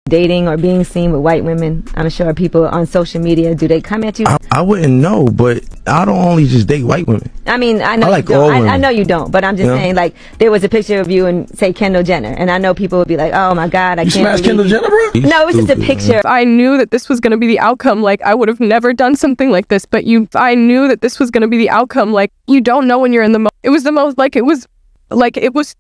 dating or being seen with white women? I'm sure people on social media, do they come at you? I wouldn't know, but I don't only just date white women. I mean, I know I like you don't. all women. I know you don't, but I'm just saying, like, there was a picture of you and say Kendall Jenner, and I know people would be like, "Oh my God, I You can't." smashed Kendall Jenner, bro? No, it was just a picture. I knew that this was going to be the outcome. Like, I would have never done something like this, but I knew that this was going to be the outcome. Like, you don't know when you're in the moment. It was the most, like, it was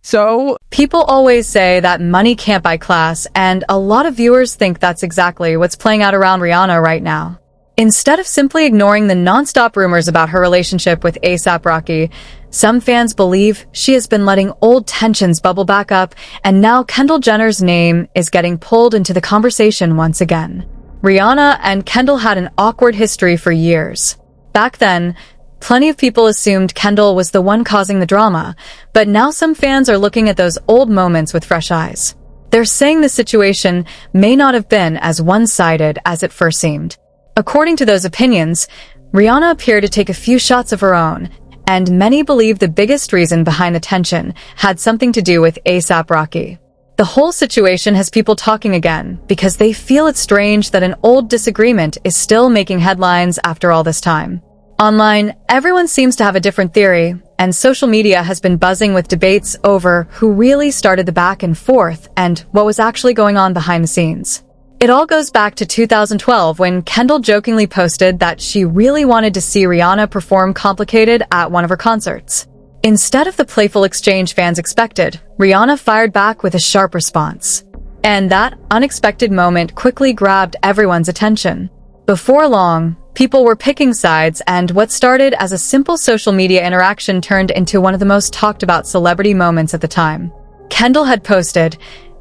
so... People always say that money can't buy class, and a lot of viewers think that's exactly what's playing out around Rihanna right now. Instead of simply ignoring the non-stop rumors about her relationship with A$AP Rocky, some fans believe she has been letting old tensions bubble back up, and now Kendall Jenner's name is getting pulled into the conversation once again. Rihanna and Kendall had an awkward history for years. Back then, plenty of people assumed Kendall was the one causing the drama, but now some fans are looking at those old moments with fresh eyes. They're saying the situation may not have been as one-sided as it first seemed. According to those opinions, Rihanna appeared to take a few shots of her own, and many believe the biggest reason behind the tension had something to do with A$AP Rocky. The whole situation has people talking again because they feel it's strange that an old disagreement is still making headlines after all this time. Online, everyone seems to have a different theory, and social media has been buzzing with debates over who really started the back and forth and what was actually going on behind the scenes. It all goes back to 2012 when Kendall jokingly posted that she really wanted to see Rihanna perform Complicated at one of her concerts. Instead of the playful exchange fans expected, Rihanna fired back with a sharp response. And that unexpected moment quickly grabbed everyone's attention. Before long, people were picking sides, and what started as a simple social media interaction turned into one of the most talked about celebrity moments at the time. Kendall had posted,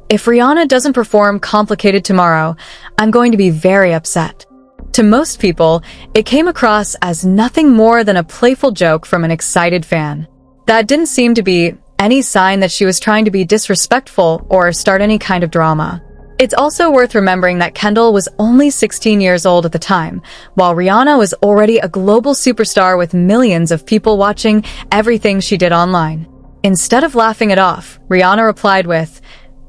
"If Rihanna doesn't perform Complicated tomorrow, I'm going to be very upset." To most people, it came across as nothing more than a playful joke from an excited fan. That didn't seem to be any sign that she was trying to be disrespectful or start any kind of drama. It's also worth remembering that Kendall was only 16 years old at the time, while Rihanna was already a global superstar with millions of people watching everything she did online. Instead of laughing it off, Rihanna replied with,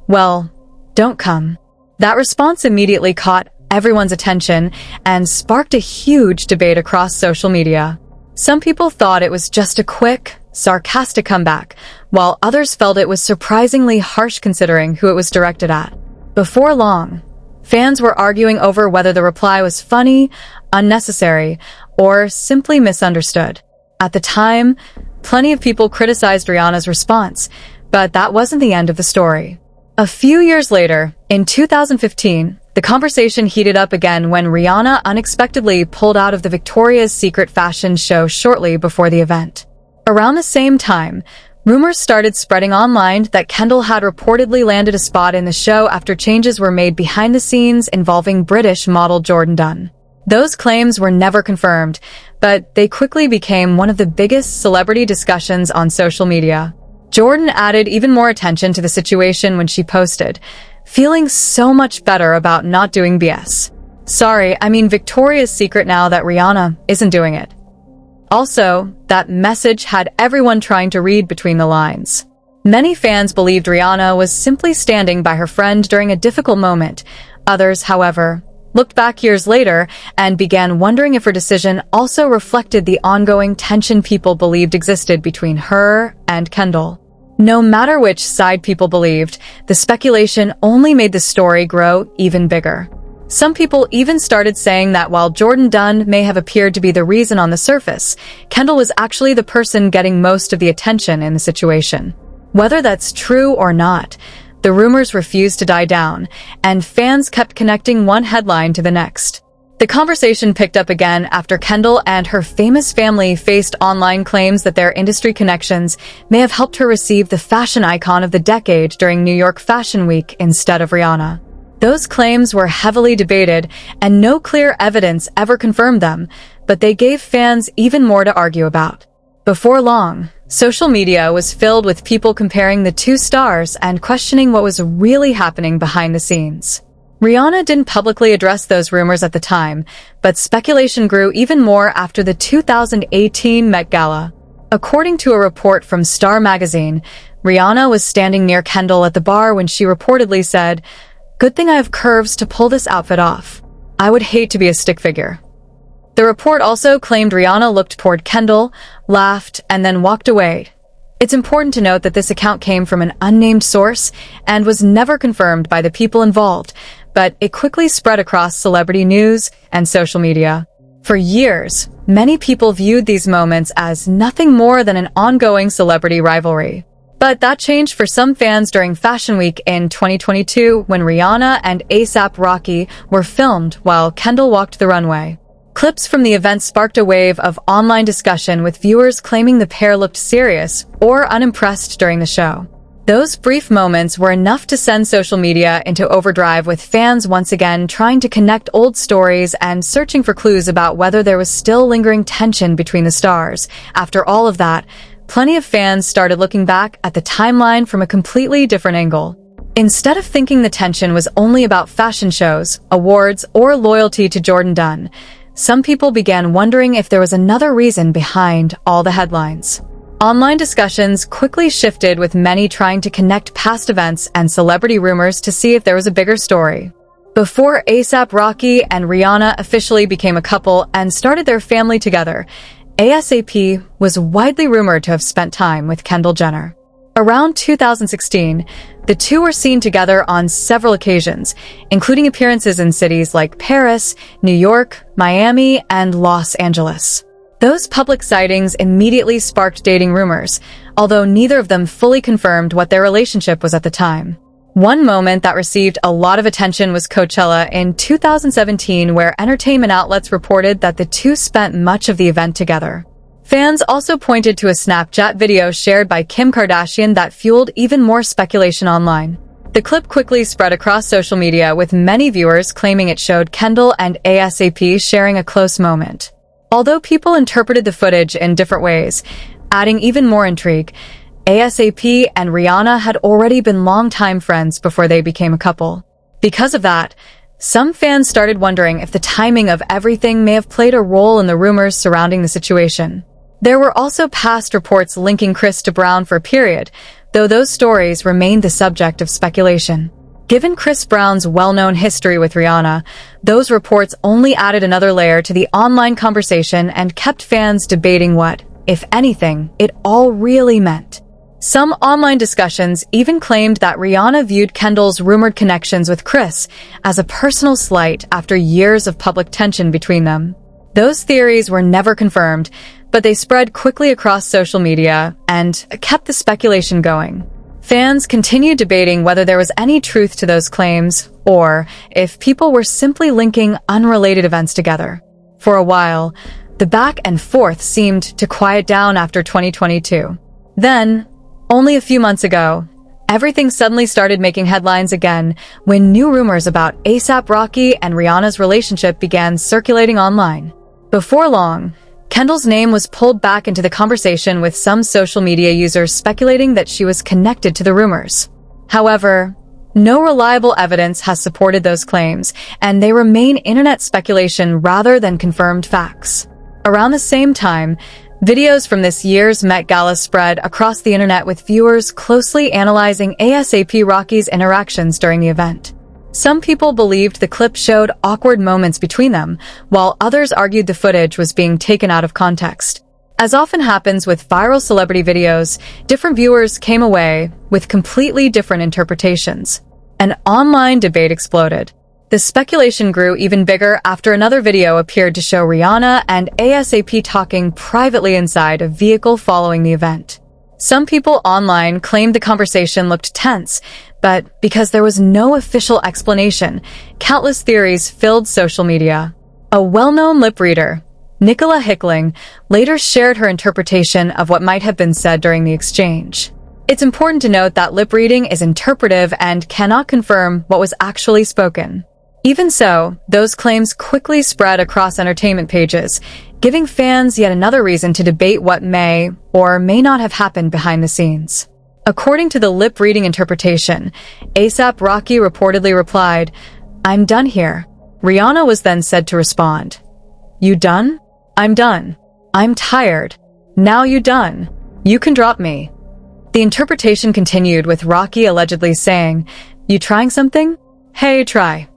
"Well, don't come." That response immediately caught everyone's attention and sparked a huge debate across social media. Some people thought it was just a quick, sarcastic comeback, while others felt it was surprisingly harsh considering who it was directed at. Before long, fans were arguing over whether the reply was funny, unnecessary, or simply misunderstood. At the time, plenty of people criticized Rihanna's response, but that wasn't the end of the story. A few years later, in 2015, the conversation heated up again when Rihanna unexpectedly pulled out of the Victoria's Secret fashion show shortly before the event. Around the same time, rumors started spreading online that Kendall had reportedly landed a spot in the show after changes were made behind the scenes involving British model Jordan Dunn. Those claims were never confirmed, but they quickly became one of the biggest celebrity discussions on social media. Jordan added even more attention to the situation when she posted, "Feeling so much better about not doing BS. Sorry, I mean Victoria's Secret now that Rihanna isn't doing it." Also, that message had everyone trying to read between the lines. Many fans believed Rihanna was simply standing by her friend during a difficult moment. Others, however, looked back years later and began wondering if her decision also reflected the ongoing tension people believed existed between her and Kendall. No matter which side people believed, the speculation only made the story grow even bigger. Some people even started saying that while Jordan Dunn may have appeared to be the reason on the surface, Kendall was actually the person getting most of the attention in the situation. Whether that's true or not, the rumors refused to die down, and fans kept connecting one headline to the next. The conversation picked up again after Kendall and her famous family faced online claims that their industry connections may have helped her receive the fashion icon of the decade during New York Fashion Week instead of Rihanna. Those claims were heavily debated, and no clear evidence ever confirmed them, but they gave fans even more to argue about. Before long, social media was filled with people comparing the two stars and questioning what was really happening behind the scenes. Rihanna didn't publicly address those rumors at the time, but speculation grew even more after the 2018 Met Gala. According to a report from Star magazine, Rihanna was standing near Kendall at the bar when she reportedly said, Good thing I have curves to pull this outfit off. I would hate to be a stick figure. The report also claimed Rihanna looked toward Kendall, laughed, and then walked away. It's important to note that this account came from an unnamed source and was never confirmed by the people involved, but it quickly spread across celebrity news and social media. For years, many people viewed these moments as nothing more than an ongoing celebrity rivalry. But that changed for some fans during Fashion Week in 2022 when Rihanna and A$AP Rocky were filmed while Kendall walked the runway. Clips from the event sparked a wave of online discussion with viewers claiming the pair looked serious or unimpressed during the show. Those brief moments were enough to send social media into overdrive, with fans once again trying to connect old stories and searching for clues about whether there was still lingering tension between the stars. After all of that, plenty of fans started looking back at the timeline from a completely different angle. Instead of thinking the tension was only about fashion shows, awards, or loyalty to Jordan Dunn, some people began wondering if there was another reason behind all the headlines. Online discussions quickly shifted, with many trying to connect past events and celebrity rumors to see if there was a bigger story. Before A$AP Rocky and Rihanna officially became a couple and started their family together, A$AP was widely rumored to have spent time with Kendall Jenner. Around 2016, the two were seen together on several occasions, including appearances in cities like Paris, New York, Miami, and Los Angeles. Those public sightings immediately sparked dating rumors, although neither of them fully confirmed what their relationship was at the time. One moment that received a lot of attention was Coachella in 2017, where entertainment outlets reported that the two spent much of the event together. Fans also pointed to a Snapchat video shared by Kim Kardashian that fueled even more speculation online. The clip quickly spread across social media, with many viewers claiming it showed Kendall and A$AP sharing a close moment. Although people interpreted the footage in different ways, adding even more intrigue, A$AP and Rihanna had already been longtime friends before they became a couple. Because of that, some fans started wondering if the timing of everything may have played a role in the rumors surrounding the situation. There were also past reports linking Chris to Brown for a period, though those stories remained the subject of speculation. Given Chris Brown's well-known history with Rihanna, those reports only added another layer to the online conversation and kept fans debating what, if anything, it all really meant. Some online discussions even claimed that Rihanna viewed Kendall's rumored connections with Chris as a personal slight after years of public tension between them. Those theories were never confirmed, but they spread quickly across social media and kept the speculation going. Fans continued debating whether there was any truth to those claims, or if people were simply linking unrelated events together. For a while, the back and forth seemed to quiet down after 2022. Then, only a few months ago, everything suddenly started making headlines again when new rumors about A$AP Rocky and Rihanna's relationship began circulating online. Before long, Kendall's name was pulled back into the conversation, with some social media users speculating that she was connected to the rumors. However, no reliable evidence has supported those claims, and they remain internet speculation rather than confirmed facts. Around the same time, videos from this year's Met Gala spread across the internet, with viewers closely analyzing A$AP Rocky's interactions during the event. Some people believed the clip showed awkward moments between them, while others argued the footage was being taken out of context. As often happens with viral celebrity videos, different viewers came away with completely different interpretations. An online debate exploded. The speculation grew even bigger after another video appeared to show Rihanna and A$AP talking privately inside a vehicle following the event. Some people online claimed the conversation looked tense, but because there was no official explanation, countless theories filled social media. A well-known lip reader, Nicola Hickling, later shared her interpretation of what might have been said during the exchange. It's important to note that lip reading is interpretive and cannot confirm what was actually spoken. Even so, those claims quickly spread across entertainment pages, giving fans yet another reason to debate what may or may not have happened behind the scenes. According to the lip-reading interpretation, A$AP Rocky reportedly replied, "I'm done here." Rihanna was then said to respond, "You done? I'm done. I'm tired. Now you done. You can drop me." The interpretation continued, with Rocky allegedly saying, "You trying something? Hey, try.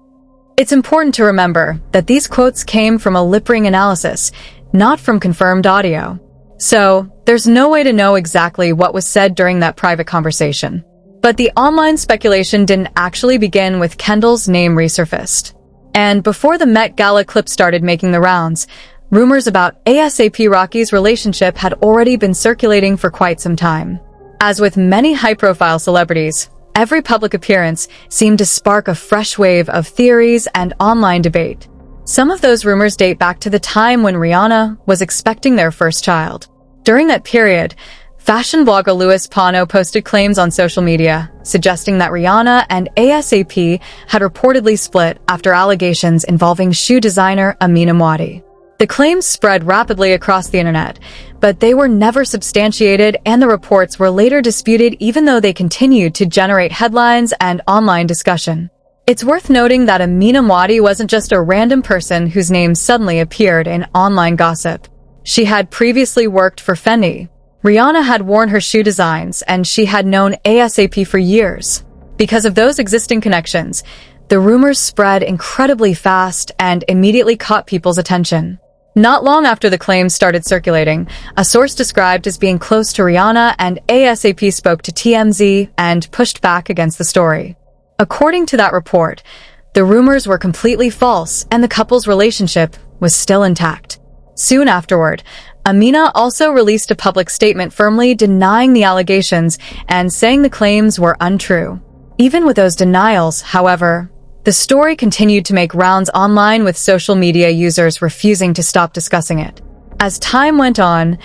It's important to remember that these quotes came from a lip-ring analysis, not from confirmed audio. So, there's no way to know exactly what was said during that private conversation. But the online speculation didn't actually begin with Kendall's name resurfaced. And before the Met Gala clip started making the rounds, rumors about ASAP Rocky's relationship had already been circulating for quite some time. As with many high-profile celebrities, every public appearance seemed to spark a fresh wave of theories and online debate. Some of those rumors date back to the time when Rihanna was expecting their first child. During that period, fashion blogger Louis Pano posted claims on social media, suggesting that Rihanna and ASAP had reportedly split after allegations involving shoe designer Amina Mwati. The claims spread rapidly across the internet, but they were never substantiated, and the reports were later disputed even though they continued to generate headlines and online discussion. It's worth noting that Amina Mwati wasn't just a random person whose name suddenly appeared in online gossip. She had previously worked for Fendi. Rihanna had worn her shoe designs, and she had known ASAP for years. Because of those existing connections, the rumors spread incredibly fast and immediately caught people's attention. Not long after the claims started circulating, a source described as being close to Rihanna and ASAP spoke to TMZ and pushed back against the story. According to that report, the rumors were completely false and the couple's relationship was still intact. Soon afterward, Amina also released a public statement firmly denying the allegations and saying the claims were untrue. Even with those denials, however, the story continued to make rounds online, with social media users refusing to stop discussing it. As time went on,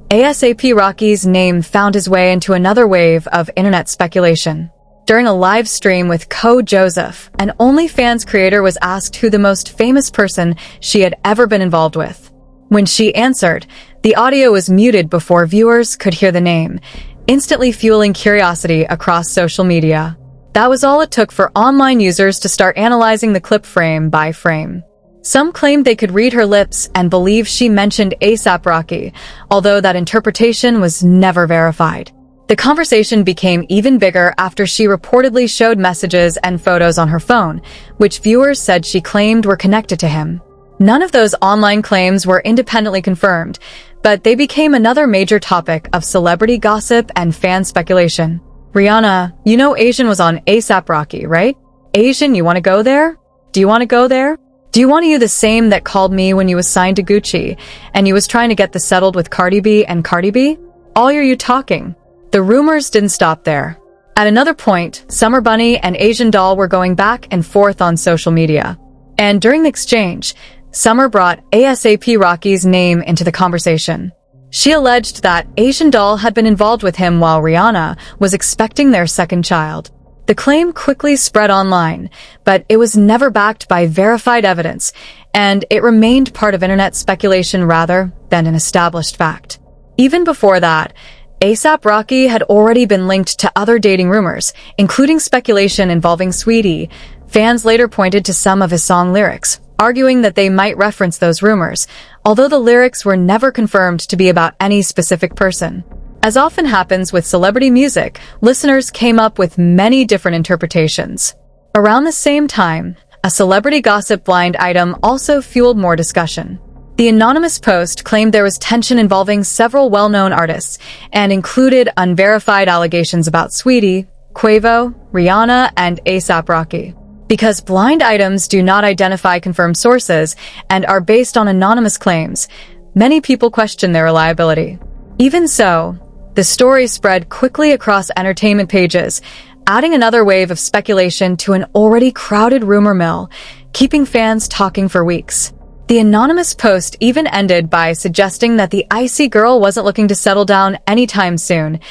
ASAP Rocky's name found his way into another wave of internet speculation. During a live stream with Joseph, an OnlyFans creator was asked who the most famous person she had ever been involved with. When she answered, the audio was muted before viewers could hear the name, instantly fueling curiosity across social media. That was all it took for online users to start analyzing the clip frame by frame. Some claimed they could read her lips and believe she mentioned ASAP Rocky, although that interpretation was never verified. The conversation became even bigger after she reportedly showed messages and photos on her phone, which viewers said she claimed were connected to him. None of those online claims were independently confirmed, but they became another major topic of celebrity gossip and fan speculation. Rihanna, you know Asian was on ASAP Rocky, right? Asian, you want to go there? Do you want to go there? Do you want to you the same that called me when you was signed to Gucci and you was trying to get the settled with Cardi B and Cardi B? All are you talking? The rumors didn't stop there. At another point, Summer Bunny and Asian Doll were going back and forth on social media. And during the exchange, Summer brought ASAP Rocky's name into the conversation. She alleged that Asian Doll had been involved with him while Rihanna was expecting their second child. The claim quickly spread online, but it was never backed by verified evidence, and it remained part of internet speculation rather than an established fact. Even before that, ASAP Rocky had already been linked to other dating rumors, including speculation involving Sweetie. Fans later pointed to some of his song lyrics, arguing that they might reference those rumors, although the lyrics were never confirmed to be about any specific person. As often happens with celebrity music, listeners came up with many different interpretations. Around the same time, a celebrity gossip blind item also fueled more discussion. The anonymous post claimed there was tension involving several well-known artists and included unverified allegations about Sweetie, Quavo, Rihanna, and ASAP Rocky. Because blind items do not identify confirmed sources and are based on anonymous claims, many people question their reliability. Even so, the story spread quickly across entertainment pages, adding another wave of speculation to an already crowded rumor mill, keeping fans talking for weeks. The anonymous post even ended by suggesting that the icy girl wasn't looking to settle down anytime soon,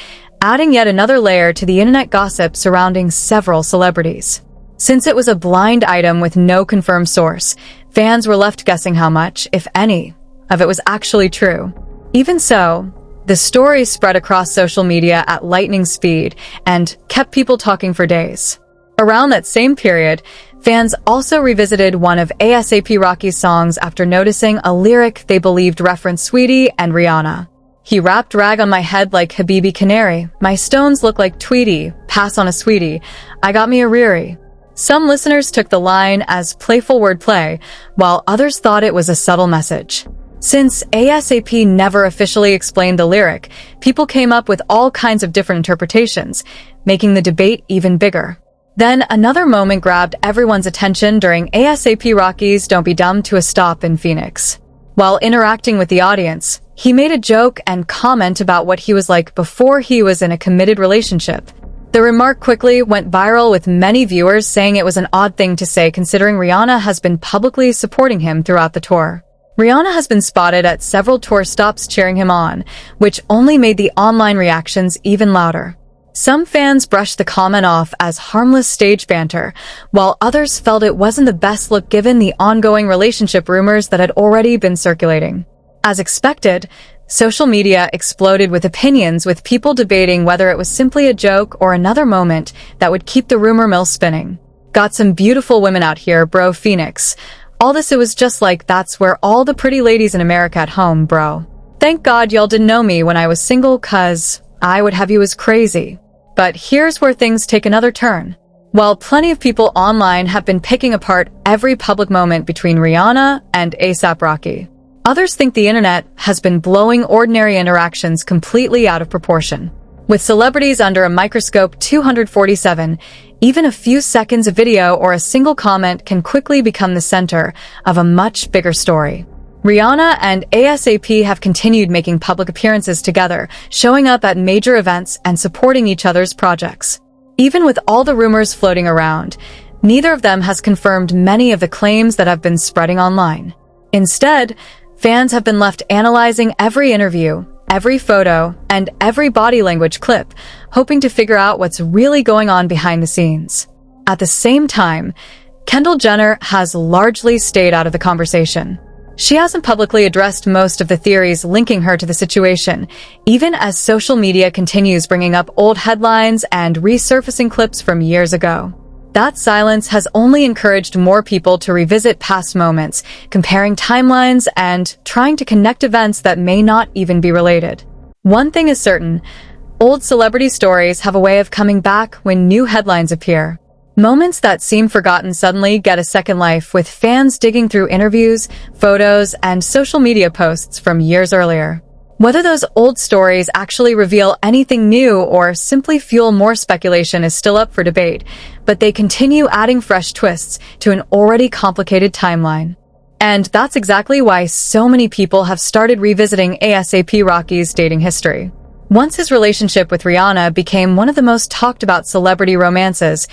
adding yet another layer to the internet gossip surrounding several celebrities. Since it was a blind item with no confirmed source, fans were left guessing how much, if any, of it was actually true. Even so, the story spread across social media at lightning speed and kept people talking for days. Around that same period, fans also revisited one of ASAP Rocky's songs after noticing a lyric they believed referenced Sweetie and Rihanna. He wrapped rag on my head like Habibi Canary. My stones look like Tweety. Pass on a sweetie. I got me a Riri. Some listeners took the line as playful wordplay, while others thought it was a subtle message. Since ASAP never officially explained the lyric, people came up with all kinds of different interpretations, making the debate even bigger. Then another moment grabbed everyone's attention during ASAP Rocky's Don't Be Dumb to a Stop in Phoenix. While interacting with the audience, he made a joke and comment about what he was like before he was in a committed relationship. The remark quickly went viral, with many viewers saying it was an odd thing to say considering Rihanna has been publicly supporting him throughout the tour. Rihanna has been spotted at several tour stops cheering him on, which only made the online reactions even louder. Some fans brushed the comment off as harmless stage banter, while others felt it wasn't the best look given the ongoing relationship rumors that had already been circulating. As expected, social media exploded with opinions, with people debating whether it was simply a joke or another moment that would keep the rumor mill spinning. Got some beautiful women out here, bro, Phoenix. All this, it was just like, that's where all the pretty ladies in America at home, bro. Thank God y'all didn't know me when I was single, cause I would have you as crazy. But here's where things take another turn. While plenty of people online have been picking apart every public moment between Rihanna and A$AP Rocky, others think the internet has been blowing ordinary interactions completely out of proportion. With celebrities under a microscope 247, even a few seconds of video or a single comment can quickly become the center of a much bigger story. Rihanna and ASAP have continued making public appearances together, showing up at major events and supporting each other's projects. Even with all the rumors floating around, neither of them has confirmed many of the claims that have been spreading online. Instead, fans have been left analyzing every interview, every photo, and every body language clip, hoping to figure out what's really going on behind the scenes. At the same time, Kendall Jenner has largely stayed out of the conversation. She hasn't publicly addressed most of the theories linking her to the situation, even as social media continues bringing up old headlines and resurfacing clips from years ago. That silence has only encouraged more people to revisit past moments, comparing timelines and trying to connect events that may not even be related. One thing is certain, old celebrity stories have a way of coming back when new headlines appear. Moments that seem forgotten suddenly get a second life, with fans digging through interviews, photos, and social media posts from years earlier. Whether those old stories actually reveal anything new or simply fuel more speculation is still up for debate, but they continue adding fresh twists to an already complicated timeline. And that's exactly why so many people have started revisiting A$AP Rocky's dating history. Once his relationship with Rihanna became one of the most talked about celebrity romances,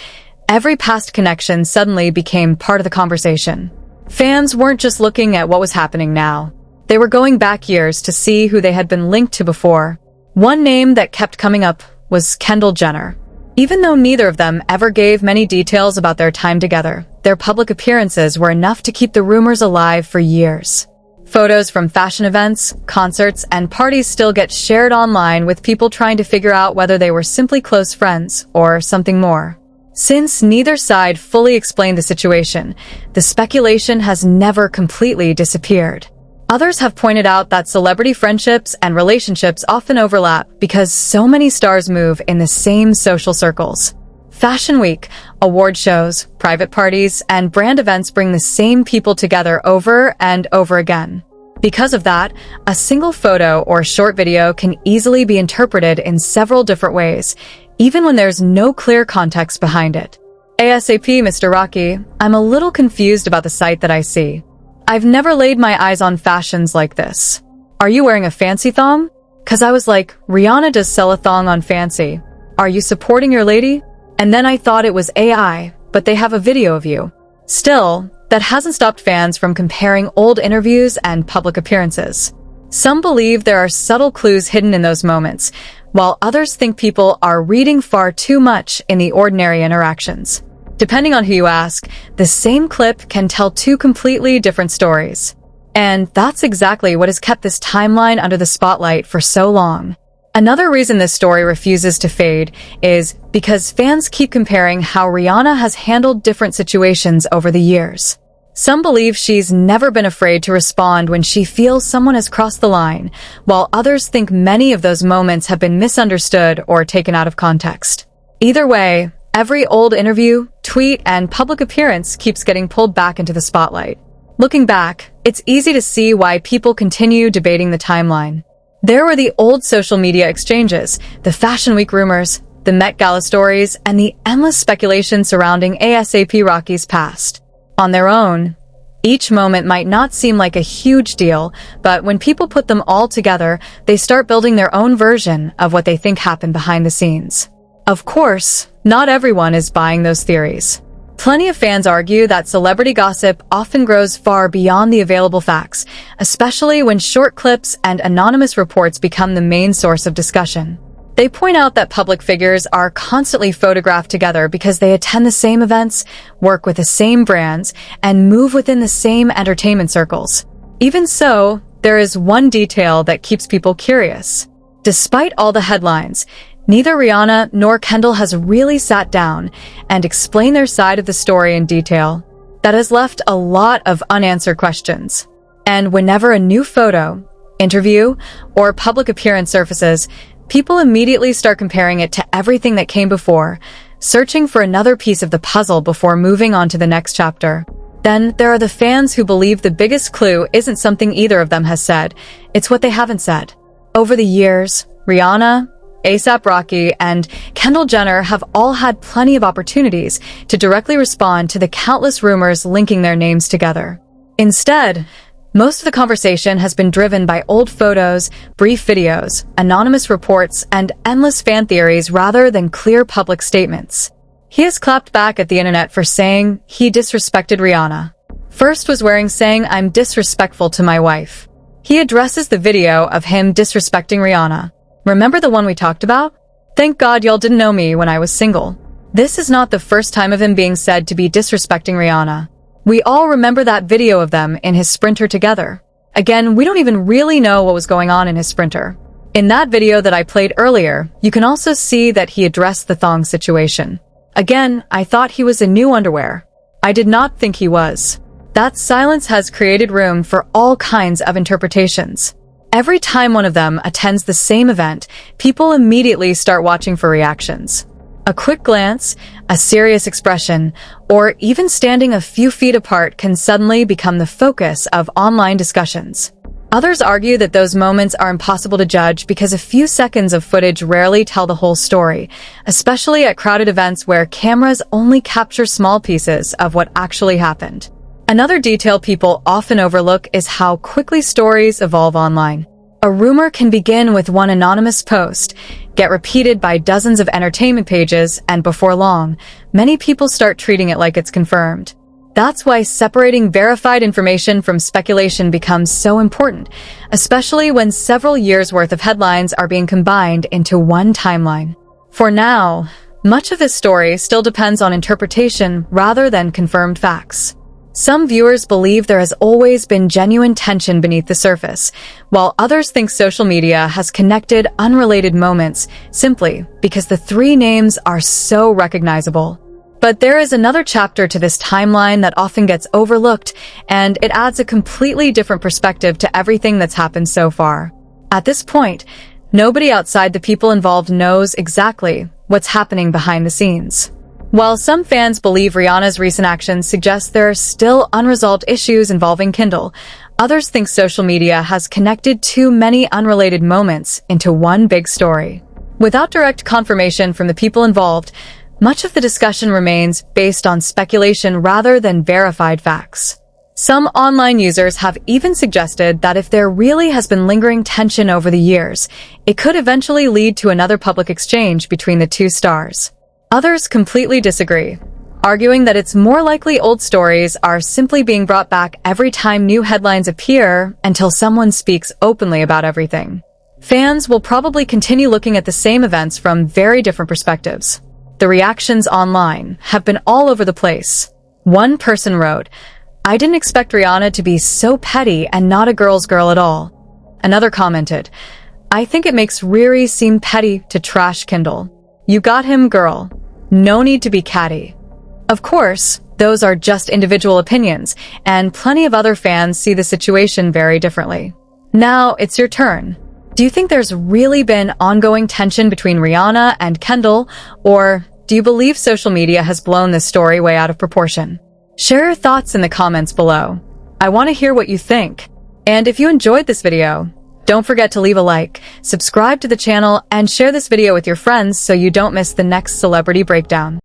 every past connection suddenly became part of the conversation. Fans weren't just looking at what was happening now. They were going back years to see who they had been linked to before. One name that kept coming up was Kendall Jenner. Even though neither of them ever gave many details about their time together, their public appearances were enough to keep the rumors alive for years. Photos from fashion events, concerts, and parties still get shared online, with people trying to figure out whether they were simply close friends or something more. Since neither side fully explained the situation, the speculation has never completely disappeared. Others have pointed out that celebrity friendships and relationships often overlap because so many stars move in the same social circles. Fashion Week, award shows, private parties, and brand events bring the same people together over and over again. Because of that, a single photo or short video can easily be interpreted in several different ways, even when there's no clear context behind it. ASAP, Mr. Rocky, I'm a little confused about the sight that I see. I've never laid my eyes on fashions like this. Are you wearing a fancy thong? 'Cause I was like, Rihanna does sell a thong on Fancy. Are you supporting your lady? And then I thought it was AI, but they have a video of you. Still, that hasn't stopped fans from comparing old interviews and public appearances. Some believe there are subtle clues hidden in those moments, while others think people are reading far too much in the ordinary interactions. Depending on who you ask, the same clip can tell two completely different stories. And that's exactly what has kept this timeline under the spotlight for so long. Another reason this story refuses to fade is because fans keep comparing how Rihanna has handled different situations over the years. Some believe she's never been afraid to respond when she feels someone has crossed the line, while others think many of those moments have been misunderstood or taken out of context. Either way, Every old interview, tweet, and public appearance keeps getting pulled back into the spotlight. Looking back, it's easy to see why people continue debating the timeline. There were the old social media exchanges, the Fashion Week rumors, the Met Gala stories, and the endless speculation surrounding ASAP Rocky's past. On their own, each moment might not seem like a huge deal, but when people put them all together, they start building their own version of what they think happened behind the scenes. Of course, not everyone is buying those theories. Plenty of fans argue that celebrity gossip often grows far beyond the available facts, especially when short clips and anonymous reports become the main source of discussion. They point out that public figures are constantly photographed together because they attend the same events, work with the same brands, and move within the same entertainment circles. Even so, there is one detail that keeps people curious. Despite all the headlines, neither Rihanna nor Kendall has really sat down and explained their side of the story in detail. That has left a lot of unanswered questions. And whenever a new photo, interview, or public appearance surfaces, people immediately start comparing it to everything that came before, searching for another piece of the puzzle before moving on to the next chapter. Then there are the fans who believe the biggest clue isn't something either of them has said, it's what they haven't said. Over the years, Rihanna, A$AP Rocky, and Kendall Jenner have all had plenty of opportunities to directly respond to the countless rumors linking their names together. Instead, most of the conversation has been driven by old photos, brief videos, anonymous reports, and endless fan theories rather than clear public statements. He has clapped back at the internet for saying he disrespected Rihanna. First was wearing saying I'm disrespectful to my wife. He addresses the video of him disrespecting Rihanna. Remember the one we talked about? Thank God y'all didn't know me when I was single. This is not the first time of him being said to be disrespecting Rihanna. We all remember that video of them in his Sprinter together. Again, we don't even really know what was going on in his Sprinter. In that video that I played earlier, you can also see that he addressed the thong situation. Again, I thought he was in new underwear. I did not think he was. That silence has created room for all kinds of interpretations. Every time one of them attends the same event, people immediately start watching for reactions. A quick glance, a serious expression, or even standing a few feet apart can suddenly become the focus of online discussions. Others argue that those moments are impossible to judge because a few seconds of footage rarely tell the whole story, especially at crowded events where cameras only capture small pieces of what actually happened. Another detail people often overlook is how quickly stories evolve online. A rumor can begin with one anonymous post, get repeated by dozens of entertainment pages, and before long, many people start treating it like it's confirmed. That's why separating verified information from speculation becomes so important, especially when several years' worth of headlines are being combined into one timeline. For now, much of this story still depends on interpretation rather than confirmed facts. Some viewers believe there has always been genuine tension beneath the surface, while others think social media has connected unrelated moments simply because the three names are so recognizable. But there is another chapter to this timeline that often gets overlooked, and it adds a completely different perspective to everything that's happened so far. At this point, nobody outside the people involved knows exactly what's happening behind the scenes. While some fans believe Rihanna's recent actions suggest there are still unresolved issues involving Kendall, others think social media has connected too many unrelated moments into one big story. Without direct confirmation from the people involved, much of the discussion remains based on speculation rather than verified facts. Some online users have even suggested that if there really has been lingering tension over the years, it could eventually lead to another public exchange between the two stars. Others completely disagree, arguing that it's more likely old stories are simply being brought back every time new headlines appear until someone speaks openly about everything. Fans will probably continue looking at the same events from very different perspectives. The reactions online have been all over the place. One person wrote, "I didn't expect Rihanna to be so petty and not a girl's girl at all." Another commented, "I think it makes Riri seem petty to trash Kendall. You got him, girl. No need to be catty." Of course, those are just individual opinions, and plenty of other fans see the situation very differently. Now, it's your turn. Do you think there's really been ongoing tension between Rihanna and Kendall, or Do you believe social media has blown this story way out of proportion? Share your thoughts in the comments below. I want to hear what you think. And if you enjoyed this video, don't forget to leave a like, subscribe to the channel, and share this video with your friends so you don't miss the next celebrity breakdown.